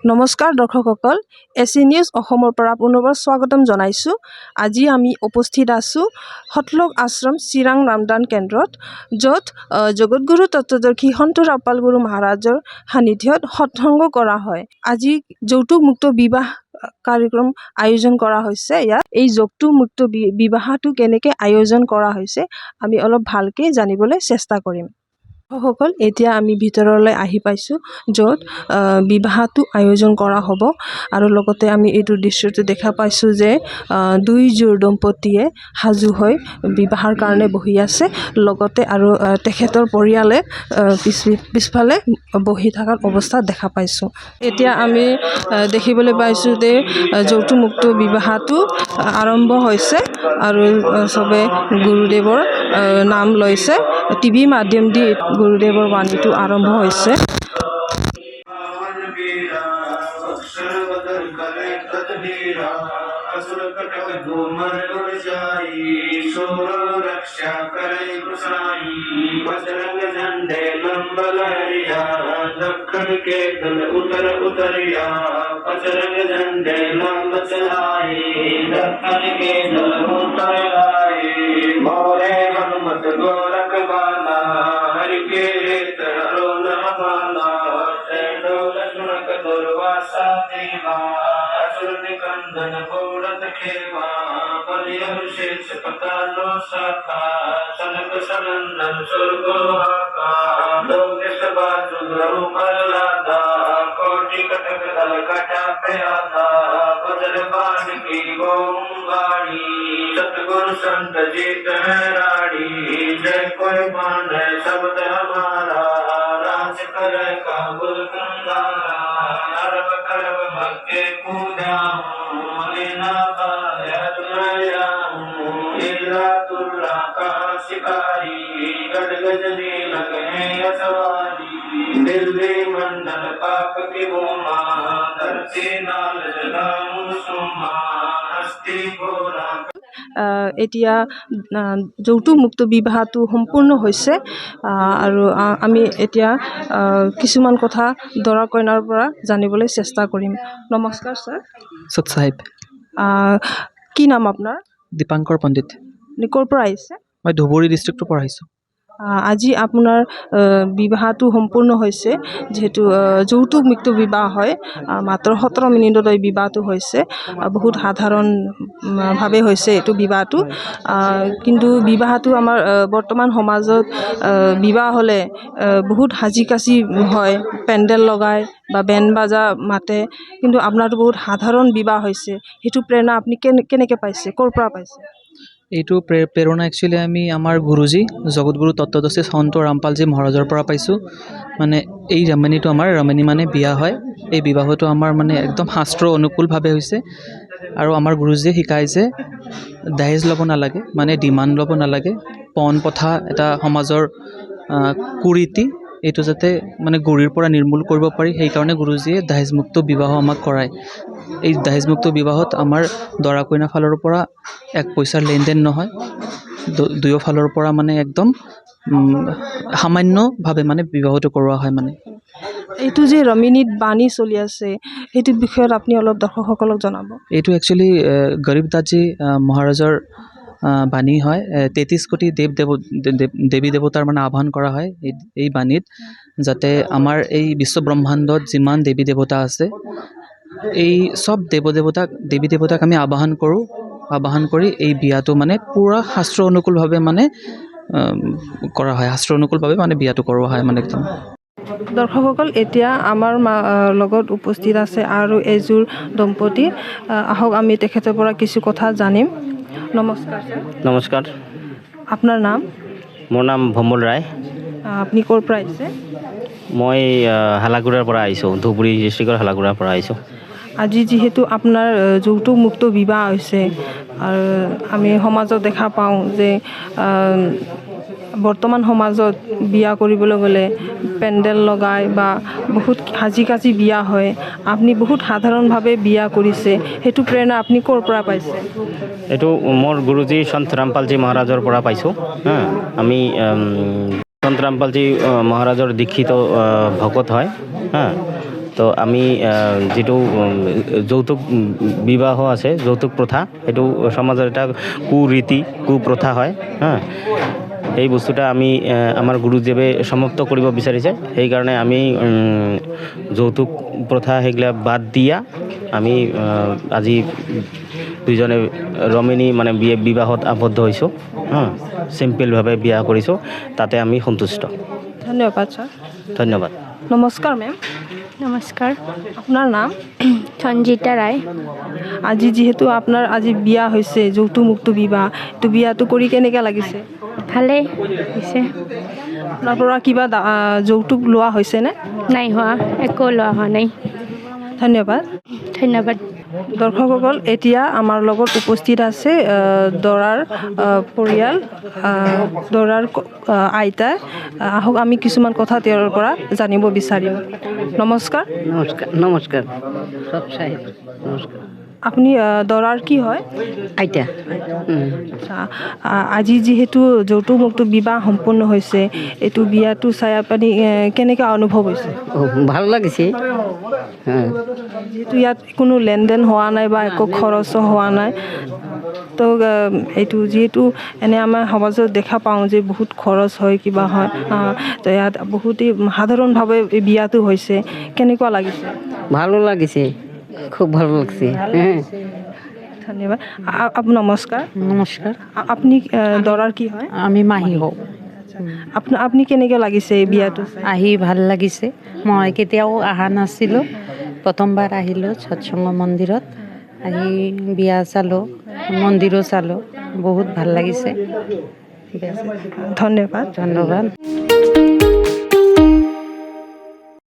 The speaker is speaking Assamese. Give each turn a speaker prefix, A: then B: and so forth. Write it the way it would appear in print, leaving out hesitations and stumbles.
A: নমস্কাৰ দৰ্শকসকল, এচি নিউজ অসমৰ পৰা পুনৰবাৰ স্বাগতম জনাইছোঁ। আজি আমি উপস্থিত আছোঁ সতলোক আশ্ৰম চিৰাং ৰামদান কেন্দ্ৰত, য'ত জগতগুৰু তত্ত্বদৰ্শী সন্ত ৰামপাল গুৰু মহাৰাজৰ সান্নিধ্যত সৎসংগ কৰা হয়। আজি যৌতুক মুক্ত বিবাহ কাৰ্যক্ৰম আয়োজন কৰা হৈছে। ইয়াত এই যৌতুক মুক্ত বিবাহটো কেনেকৈ আয়োজন কৰা হৈছে আমি অলপ ভালকৈ জানিবলৈ চেষ্টা কৰিম। সকল এতিয়া আমি ভিতৰলৈ আহি পাইছোঁ, য'ত বিবাহটো আয়োজন কৰা হ'ব। আৰু লগতে আমি এইটো দৃশ্যটো দেখা পাইছোঁ যে দুইযোৰ দম্পতীয়ে সাজু হৈ বিবাহৰ কাৰণে বহি আছে। লগতে আৰু তেখেতৰ পৰিয়ালে পিছফালে বহি থকাৰ অৱস্থাত দেখা পাইছোঁ। এতিয়া আমি দেখিবলৈ পাইছোঁ যে যৌতুকমুক্ত বিবাহটো আৰম্ভ হৈছে আৰু চবে গুৰুদেৱৰ নাম লৈছে। টিভি মাধ্যম দি গুৰুদেৱৰ বাণীটো আৰম্ভ হৈছে। सतगुरु संत जी राड़ी जय कोई मान शब्द हमारा राज करे काबुल कंगारा अरब करब भक्के पूजा लेना पाया तुमया इल्ला तुल्ला का शिकारी गद गजनी लगे असवारी दिल्ली मंडल पाक की बोमा धरती नाल जलाम सुमा हस्ती गोरा। এতিয়া যৌতুক মুক্ত বিবাহটো সম্পূৰ্ণ হৈছে আৰু আমি এতিয়া কিছুমান কথা দৰা কইনাৰ পৰা জানিবলৈ চেষ্টা কৰিম। নমস্কাৰ ছাৰ।
B: সত সাহেব।
A: কি নাম আপোনাৰ?
B: দীপাংকৰ পণ্ডিত।
A: ক'ৰ পৰা আহিছে?
B: মই ধুবুৰী ডিষ্ট্ৰিক্টৰ পৰা আহিছোঁ।
A: আজি আপোনাৰ বিবাহটো সম্পূৰ্ণ হৈছে, যিহেতু যৌতুক মুক্ত বিবাহ হয়। মাত্ৰ 17 মিনিটত এই বিবাহটো হৈছে। বহুত সাধাৰণভাৱে হৈছে এইটো বিবাহটো। কিন্তু বিবাহটো আমাৰ বৰ্তমান সমাজত বিবাহ হ'লে বহুত সাজি কাচি হয়, পেণ্ডেল লগায় বা বেণ্ড বাজা মাতে। কিন্তু আপোনাৰতো বহুত সাধাৰণ বিবাহ হৈছে। সেইটো প্ৰেৰণা আপুনি কেনেকৈ পাইছে, ক'ৰ পৰা পাইছে?
B: এইটো প্ৰেৰণা একচুৱেলি আমি আমাৰ গুৰুজী জগতগুৰু তত্ত্বদৰ্শী সন্ত ৰামপালজী মহাৰাজৰ পৰা পাইছোঁ। মানে এই ৰামায়ণীটো আমাৰ ৰামায়ণী মানে বিয়া হয়। এই বিবাহটো আমাৰ মানে একদম শাস্ত্ৰ অনুকূলভাৱে হৈছে। আৰু আমাৰ গুৰুজীয়ে শিকায় যে দাহেজ ল'ব নালাগে, মানে ডিমাণ্ড ল'ব নালাগে। পণ প্ৰথা এটা সমাজৰ কুৰীতি, এইটো যাতে মানে গুৰিৰ পৰা নিৰ্মূল কৰিব পাৰি, সেইকাৰণে গুৰুজীয়ে দাহেজমুক্ত বিবাহ আমাক কৰায়। এই দাহেজমুক্ত বিবাহত আমাৰ দৰা কইনা ফালৰ পৰা 1 পইচাৰ লেনদেন নহয়, দুয়ো ফালৰ পৰা মানে একদম সামান্যভাৱে মানে বিবাহটো কৰোৱা হয়। মানে
A: এইটো যে ৰমিনীত বাণী চলি আছে, সেইটো বিষয়ত আপুনি অলপ দৰ্শকসকলক জনাব।
B: এইটো একচুৱেলি গৰীব দাসজী মহাৰাজৰ বাণী হয়। 33 কোটি দেৱী দেৱতাৰ মানে আহ্বান কৰা হয় এই বাণীত, যাতে আমাৰ এই বিশ্ব ব্ৰহ্মাণ্ডত যিমান দেৱী দেৱতা আছে, এই চব দেৱী দেৱতাক আমি আবাহন কৰি এই বিয়াটো মানে পূৰা শাস্ত্ৰ অনুকূলভাৱে মানে কৰা হয়। শাস্ত্ৰ অনুকূলভাৱে মানে বিয়াটো কৰোৱা হয় মানে একদম।
A: দৰ্শকসকল, এতিয়া আমাৰ লগত উপস্থিত আছে আৰু এযোৰ দম্পতী। আহক আমি তেখেতৰ পৰা কিছু কথা জানিম। নমস্কাৰ ছাৰ।
C: নমস্কাৰ।
A: আপোনাৰ নাম?
C: মোৰ নাম ভমল ৰায়।
A: আপুনি ক'ৰ পৰা আহিছে?
C: মই হালাগুৰাৰ পৰা আহিছোঁ, ধুবুৰী ডিষ্ট্ৰিক্টৰ হালাগুৰাৰ পৰা আহিছোঁ।
A: আজি যিহেতু আপোনাৰ যৌতুক মুক্ত বিবাহ হৈছে, আৰু আমি সমাজত দেখা পাওঁ যে বৰ্তমান সমাজত বিয়া কৰিবলৈ গ'লে পেণ্ডেল লগায় বা বহুত সাজি কাচি বিয়া হয়। আপুনি বহুত সাধাৰণভাৱে বিয়া কৰিছে, সেইটো প্ৰেৰণা আপুনি ক'ৰ পৰা পাইছে?
C: এইটো মোৰ গুৰুজী সন্ত ৰামপালজী মহাৰাজৰ পৰা পাইছোঁ। আমি সন্ত ৰামপালজী মহাৰাজৰ দীক্ষিত ভকত হয়। তো আমি যিটো যৌতুক বিবাহ আছে যৌতুক প্ৰথা সেইটো সমাজৰ এটা কুৰীতি কুপ্ৰথা হয় এই বস্তুটা আমি আমাৰ গুৰুদেৱে সমাপ্ত কৰিব বিচাৰিছে সেইকাৰণে আমি যৌতুক প্ৰথা সেইগিলা বাদ দিয়া আমি আজি দুইজনে ৰমণী মানে বিবাহত আবদ্ধ হৈছোঁ চিম্পলভাৱে বিয়া কৰিছোঁ তাতে আমি সন্তুষ্ট
A: ধন্যবাদ ছাৰ
C: ধন্যবাদ
A: নমস্কাৰ মেম
D: নমস্কাৰ
A: আপোনাৰ নাম
D: সঞ্জিতা ৰায়
A: আজি যিহেতু আপোনাৰ আজি বিয়া হৈছে যৌতুকমুক্ত বিবাহ তো বিয়াটো কৰি কেনেকৈ লাগিছে
D: ভালেই হৈছে
A: আপোনাৰ পৰা কিবা যৌতুক লোৱা হৈছেনে
D: নাই হোৱা একো লোৱা হোৱা নাই
A: ধন্যবাদ
D: ধন্যবাদ
A: দৰ্শকসকল এতিয়া আমাৰ লগত উপস্থিত আছে দৰাৰ পৰিয়াল দৰাৰ আইতা আহক আমি কিছুমান কথা তেওঁৰ পৰা জানিব বিচাৰিম নমস্কাৰ
E: নমস্কাৰ নমস্কাৰ চব চাই নমস্কাৰ
A: আপুনি দৰাৰ কি হয়
E: আইতা
A: আচ্ছা আজি যিহেতু যৌতুকমুক্ত বিবাহ সম্পূৰ্ণ হৈছে এইটো বিয়াটো চাই আপুনি কেনেকৈ অনুভৱ হৈছে
E: ভাল লাগিছে
A: যিহেতু ইয়াত কোনো লেনদেন হোৱা নাই বা একো খৰচো হোৱা নাই তো এইটো যিহেতু এনে আমাৰ সমাজত দেখা পাওঁ যে বহুত খৰচ হয় কিবা হয় তো ইয়াত বহুতেই সাধাৰণভাৱে এই বিয়াটো হৈছে কেনেকুৱা লাগিছে
E: ভালো লাগিছে খুব ভালো লাগছে
A: ধন্যবাদ নমস্কাৰ
F: নমস্কাৰ
A: আপুনি দৰাৰ কি হয়
F: আমি মাহী হওঁ
A: আপুনি কেনেকৈ লাগিছে এই বিয়াটো
F: আহি ভাল লাগিছে মই কেতিয়াও অহা নাছিলোঁ প্ৰথমবাৰ আহিলোঁ সৎসংগ মন্দিৰত আহি বিয়া চালোঁ মন্দিৰো চালোঁ বহুত ভাল লাগিছে
A: ধন্যবাদ
F: ধন্যবাদ